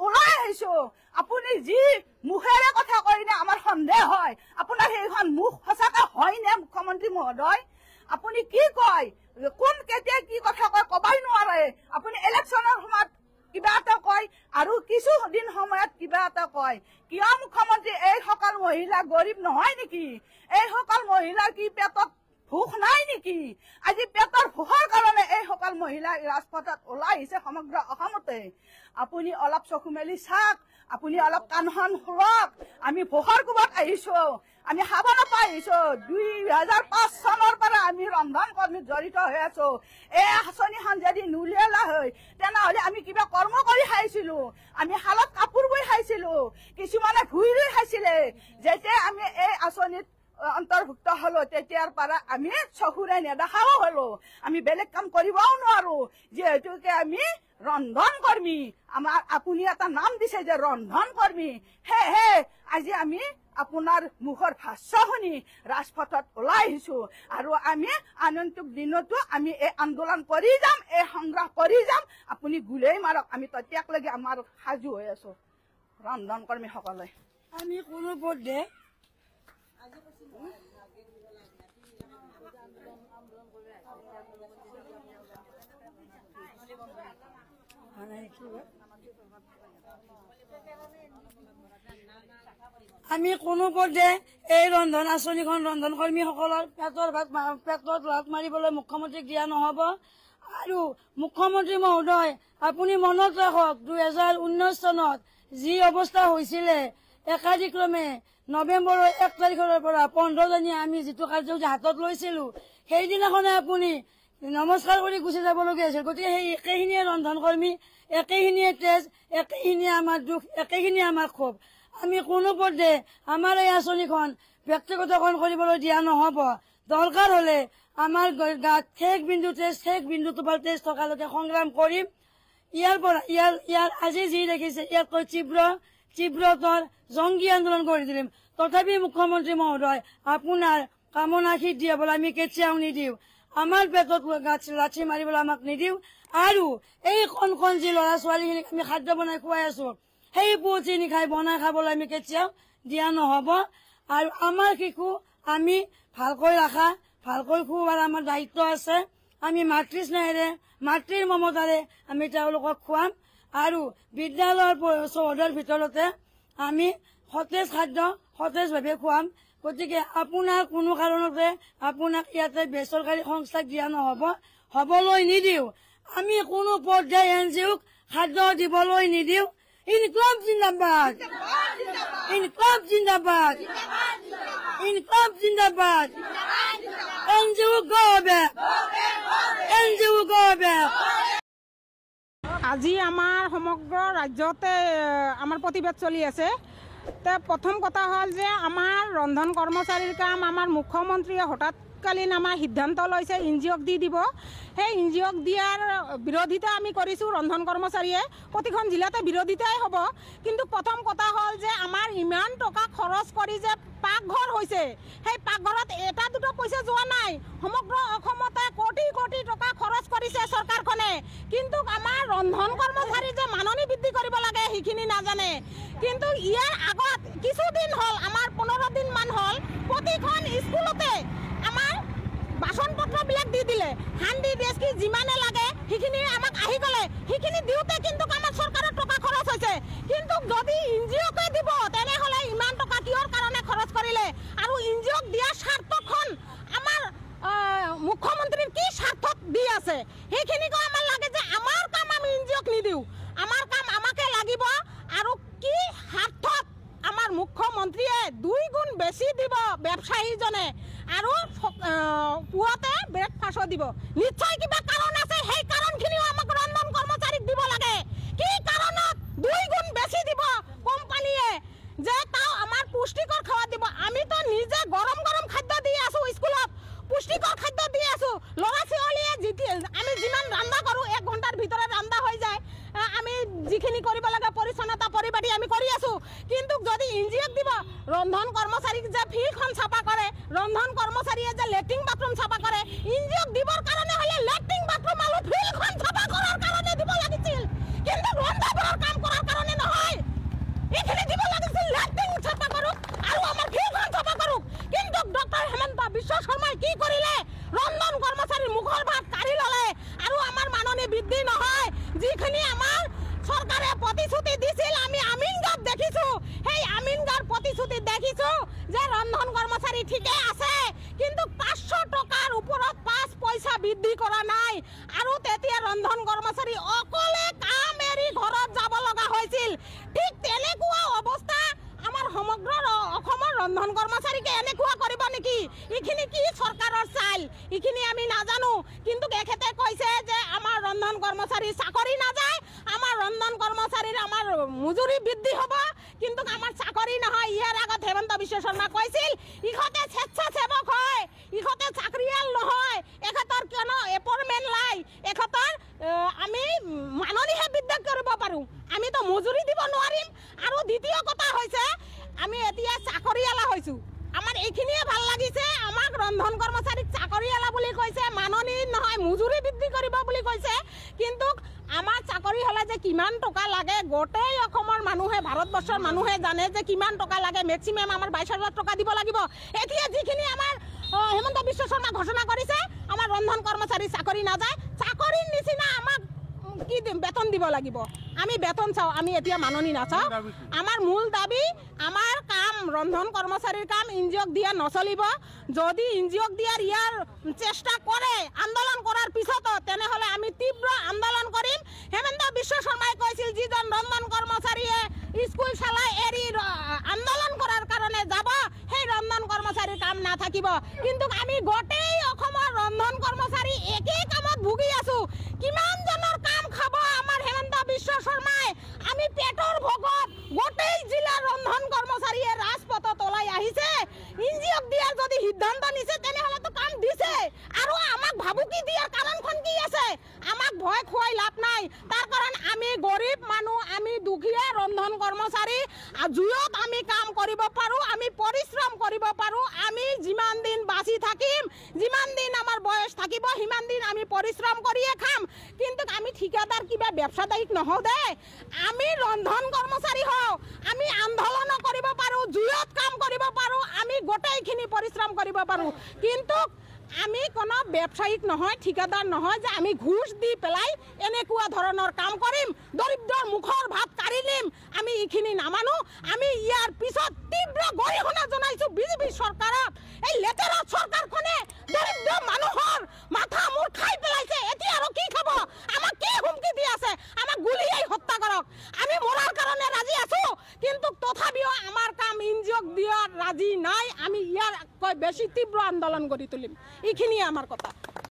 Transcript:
ওলাই আহিছো আপুনি যি মুখেৰে কথা কয় নে আমাৰ সন্দেহ হয় আপোনাৰ সেইখন মুখ সঁচাকে হয় নে মুখ্যমন্ত্ৰী মহোদয় আপুনি কি কয় কোন কেতিয়া কি কথা কয় কবাই নোৱাৰে আপুনি ইলেকশ্যনৰ সময়ত কিবা এটা কয় আৰু কিছু দিন সময়ত কিবা এটা কয় কিয় মুখ্যমন্ত্ৰী এই সকল মহিলা গৰীব নহয় নেকি এই সকল মহিলাৰ কি পেটত ভোক নাই নেকি আজি পেটৰ ভোকৰ কাৰণে এই সকল মহিলা ৰাজপথত ওলাই আহিছে সমগ্ৰ অসমতে আপুনি অলপ চকু মেলি চাওক আপুনি অলপ কাণখন খোলক আমি ভোকৰ কোবত আহিছো আমি খাব নাপাই আহিছো 2005 চনৰ পৰা আমি ৰন্ধন কৰ্মীত জড়িত হৈ আছো এই আঁচনিখন যদি নুলিয়ালা হয় তেনেহ'লে আমি কিবা কৰ্ম কৰি খাইছিলো আমি শালত কাপোৰ বৈ খাইছিলো কিছুমানে ভুই ৰুই খাইছিলে যেতিয়া আমি এই আঁচনিত অন্তৰ্ভুক্ত হলো তেতিয়াৰ পৰা আমি চকুৰে নেদেখাও হলো আমি বেলেগ কাম কৰিবও নোৱাৰো যিহেতুকে আমি ৰন্ধন কৰ্মী আমাৰ আপুনি এটা নাম দিছে যে ৰন্ধন কৰ্মী হে আজি আমি আপোনাৰ মুখৰ ভাষ্য শুনি ৰাজপথত ওলাই আহিছো আৰু আমি আনন্তুক দিনতো আমি এই আন্দোলন কৰি যাম এই সংগ্ৰাম কৰি যাম আপুনি গুলেই মাৰক আমি ততিয়াকলৈকে আমাৰ সাজু হৈ আছো ৰন্ধন কৰ্মীসকলে আমি কোনো পথে আমি কোনো পথে এই ৰন্ধন আঁচনিখন ৰন্ধন কৰ্মীসকলৰ পেটত লাত মাৰিবলৈ মুখ্যমন্ত্ৰীক দিয়া নহ'ব আৰু মুখ্যমন্ত্ৰী মহোদয় আপুনি মনত ৰাখক 2019 চনত যি অৱস্থা হৈছিলে একাধিক্ৰমে নৱেম্বৰৰ 1 তাৰিখৰ পৰা 15 জনীয়ে আমি যিটো কাৰ্যসূচী হাতত লৈছিলো সেইদিনাখনে আপুনি নমস্কাৰ কৰি গুচি যাবলগীয়া হৈছিল গতিকে সেই একেখিনিয়ে ৰন্ধন কৰ্মী একেখিনিয়ে তেজ একেখিনিয়ে আমাৰ দুখ একেখিনিয়ে আমাৰ ক্ষোভ আমি কোনো পথে আমাৰ এই আঁচনিখন ব্যক্তিগতকৰণ কৰিবলৈ দিয়া নহ'ব দৰকাৰ হলে আমাৰ গাত শেষ বিন্দু টোপাল তেজ থকালৈকে সংগ্ৰাম কৰিম ইয়াৰ আজি যি দেখিছে ইয়াতকৈ তীব্ৰতৰ জংগী আন্দোলন কৰি দিম তথাপি মুখ্যমন্ত্ৰী মহোদয় আপোনাৰ কামনা শীত দিয়াবলৈ আমি কেতিয়াও নিদিওঁ আমাৰ পেটত লাঠি মাৰিবলৈ আমাক নিদিওঁ আৰু এই কণ যি ল'ৰা ছোৱালীখিনিক আমি খাদ্য বনাই খুৱাই আছো সেই পুঁজি নিখাই বনাই খাবলৈ আমি কেতিয়াও দিয়া নহ'ব আৰু আমাৰ শিশু আমি ভালকৈ ৰাখা ভালকৈ খুওৱাৰ আমাৰ দায়িত্ব আছে আমি মাতৃ স্নেহেৰে মাতৃৰ মমতাৰে আমি তেওঁলোকক খুৱাম আৰু বিদ্যালয়ৰ চৌহদৰ ভিতৰতে আমি সতেজ খাদ্য সতেজভাৱে খুৱাম গতিকে আপোনাৰ কোনো কাৰণতে আপোনাক ইয়াতে বেচৰকাৰী সংস্থাক দিয়া নহ'ব হ'বলৈ নিদিওঁ আমি কোনো পৰ্যায় NGOক খাদ্য দিবলৈ নিদিওঁ ইনকলাব জিন্দাবাদ ইনকলাব জিন্দাবাদ ইনকলাব জিন্দাবাদ NGO go back NGO go back আজি আমাৰ সমগ্ৰ ৰাজ্যতে আমাৰ প্ৰতিবাদ চলি আছে প্ৰথম কথা হ'ল যে আমাৰ ৰন্ধন কৰ্মচাৰীৰ কাম আমাৰ মুখ্যমন্ত্ৰীয়ে হঠাৎকালীন আমাৰ সিদ্ধান্ত লৈছে NGOক দি দিব সেই NGOক দিয়াৰ বিৰোধিতা আমি কৰিছোঁ ৰন্ধন কৰ্মচাৰীয়ে প্ৰতিখন জিলাতে বিৰোধিতাই হ'ব কিন্তু প্ৰথম কথা হ'ল যে আমাৰ ইমান টকা খৰচ কৰি যে পাকঘৰ হৈছে সেই পাকঘৰত এটা দুটা পইচা যোৱা নাই সমগ্ৰ অসমতে কোটি টকা খৰচ কৰিছে চৰকাৰখনে কিন্তু আমাৰ ৰন্ধন কৰ্মচাৰী যে মাননি বৃদ্ধি কৰিব লাগে সেইখিনি নাজানে কিন্তু ইয়াৰ আগত কিছুদিন হ'ল আমাৰ 15 দিন মান হ'ল প্ৰতিখন স্কুলতে আমাৰ বাসন পত্ৰবিলাক দি দিলে হান্দি ডেস্কি যিমানে লাগে সেইখিনি আমাক আহি গ'লে সেইখিনি দিওঁতে কিন্তু আমাৰ চৰকাৰৰ টকা খৰচ হৈছে কিন্তু যদি NGOকে দিব তেনেহ'লে ইমান টকা কিহৰ কাৰণে খৰচ কৰিলে আৰু NGOক দিয়া স্বাৰ্থখন আমাৰ মুখ্যমন্ত্ৰীৰ কি স্বাৰ্থত দি আছে সেইখিনিকো আমাৰ লাগে যে আমাৰ কাম আমি NGOক নিদিওঁ আমাৰ কাম আমাকে লাগিব আৰু কি স্বাৰ্থত আমাৰ মুখ্যমন্ত্ৰীয়ে 2 গুণ বেছি দিব ব্যৱসায়ীজনে আৰু পুৱাতে ব্ৰেকফাষ্টও দিব নিশ্চয় কিবা কাৰণ আছে সেই কাৰণখিনিও আমাক ৰন্ধন কৰ্মচাৰীক দিব লাগে কি কাৰণত 2 গুণ বেছি দিব কোম্পানীয়ে যে তাও আমাৰ পুষ্টিকৰ খাদ্য দিব আমিতো নিজে গৰম খাদ্য দি আছো স্কুলত পুষ্টিকৰ খাদ্য দি আছো ল'ৰা ছোৱালীয়ে আমি যিমান ৰান্ধা কৰোঁ 1 ঘণ্টাৰ ভিতৰত ৰান্ধা হৈ যায় আমি যিখিনি কৰিব লাগে পৰিচ্ছন্নতা পৰিপাটি আমি কৰি আছো কিন্তু যদি NGOক দিব ৰন্ধন কৰ্মচাৰীক যে ফিল্ডখন চাফা কৰে ৰন্ধন কৰ্মচাৰীয়ে যে লেট্ৰিন বাথৰুম চাফা কৰে NGOক দিবৰ কাৰণে হ'লে লেট্ৰিন বাথৰুম আৰু ফিল্ডখন চাফা কৰাৰ কাৰণে দিব লাগিছিল কিন্তু ৰন্ধাবোৰৰ কাম কৰাৰ কাৰণে নহয় মজুৰি বৃদ্ধি হ'ব, কিন্তু আমাৰ চাকৰি নহয়। ইয়াৰ আগত হেমন্ত বিশ্ব শৰ্মা কৈছিল ইহঁতে স্বেচ্ছাসেৱক হয়, ইহঁতে চাকৰিয়াল নহয়, এখেতৰ কিয়নো এপইণ্টমেণ্ট নাই, এখেতৰ আমি মাননিহে বৃদ্ধি কৰিব পাৰোঁ, আমিতো মজুৰি দিব নোৱাৰিম। আৰু দ্বিতীয় কথা হৈছে আমি এতিয়া চাকৰিয়ালা হৈছোঁ। আমাৰ এইখিনিয়ে ভাল লাগিছে, আমাক ৰন্ধন কৰ্মচাৰীক চাকৰিয়ালা বুলি কৈছে, মাননি নহয় মজুৰি বৃদ্ধি কৰিব বুলি কৈছে। কিন্তু আমাৰ চাকৰি হ'লে যে কিমান টকা লাগে গোটেই অসমৰ মানুহে, ভাৰতবৰ্ষৰ মানুহে জানে যে কিমান টকা লাগে। মেক্সিমাম আমাৰ 22,000 টকা দিব লাগিব। এতিয়া যিখিনি আমাৰ হেমন্ত বিশ্ব শৰ্মা ঘোষণা কৰিছে, আমাৰ ৰন্ধন কৰ্মচাৰী চাকৰি নাযায়, চাকৰিৰ নিচিনা আমাক কি বেতন দিব লাগিব। আমি বেতন চাওঁ, আমি এতিয়া মাননি নাচাওঁ। আমাৰ মূল দাবী, আমাৰ কাম ৰন্ধন কৰ্মচাৰীৰ কাম এনজিঅ'ক দিয়া নচলিব। যদি এনজিঅ'ক দিয়াৰ ইয়াৰ চেষ্টা কৰে আন্দোলন কৰাৰ পিছতো, তেনেহ'লে আমি তীব্ৰ আন্দোলন কৰিম। হেমন্ত বিশ্ব শৰ্মাই কৈছিল যিজন ৰন্ধন কৰ্মচাৰীয়ে স্কুল চলাই এৰি আন্দোলন কৰাৰ কাৰণে যাব, সেই ৰন্ধন কৰ্মচাৰীৰ কাম নাথাকিব। কিন্তু আমি গোটেই অসমৰ ৰন্ধন কৰ্মচাৰী একেই কামত ভুগি আছোঁ। কিমানজনৰ কাম খাব আমাৰ হেমন্ত বিশ্ব শৰ্মাই? আমি পেটৰ ভোগত গোটেই জিলাৰ ৰন্ধন কৰ্মচাৰীয়ে ৰাজপথত ওলাই আহিছে। এনজিঅ'ক দিয়াৰ যদি সিদ্ধান্ত নিছে তেনেহ'লেতো কাম দিছে, আৰু আমাক ভাবুকি দিয়াৰ কাৰণখন কি আছে? আমাক ভয় খুৱাই লাভ নাই। তাৰ কাৰণ আমি গৰীব মানুহ, আমি দুখীয়া ৰন্ধন কৰ্মচাৰী, জুইত আমি কাম কৰিব পাৰোঁ, আমি পৰিশ্ৰম কৰিব পাৰোঁ। আমি যিমান দিন বাচি থাকিম, যিমান দিন আমাৰ বয়স থাকিব, সিমান দিন আমি পৰিশ্ৰম কৰিয়ে খাম। কিন্তু আমি ঠিকাদাৰ কিবা ব্যৱসায়িক নহওঁ দেই, আমি ৰন্ধন কৰ্মচাৰী হওঁ। আমি আন্দোলনো কৰিব পাৰোঁ, জুইত কাম কৰিব পাৰোঁ, আমি গোটেইখিনি পৰিশ্ৰম কৰিব পাৰোঁ। কিন্তু আমি কোনো ব্যৱসায়িক নহয়, ঠিকাদাৰ নহয় যে আমি ঘুষ দি পেলাই এনেকুৱা ধৰণৰ কাম কৰিম, দৰিদ্ৰৰ মুখৰ ভাত কাঢ়ি নিম। আমি এইখিনি নামানো। আমি ইয়াৰ পিছত তীব্ৰ গৰিহণা জনাইছোঁ বিজেপি চৰকাৰক। এই লেতেৰা চৰকাৰখনে দৰিদ্ৰ মানুহৰ মাথা মূৰ খাই পেলাইছে। এতিয়া আৰু কি খাব? আমাক কি হুমকি দি আছে? আমাক গুলিয়াই হত্যা কৰক, আমি মৰাৰ কাৰণে ৰাজি আছোঁ। কিন্তু তথাপিও আমাৰ কাম এনজিঅ'ক দিয়াৰ ৰাজি নাই। আমি ইয়াৰ বেছি তীব্ৰ আন্দোলন কৰি তুলিম। এইখিনিয়ে আমাৰ কথা।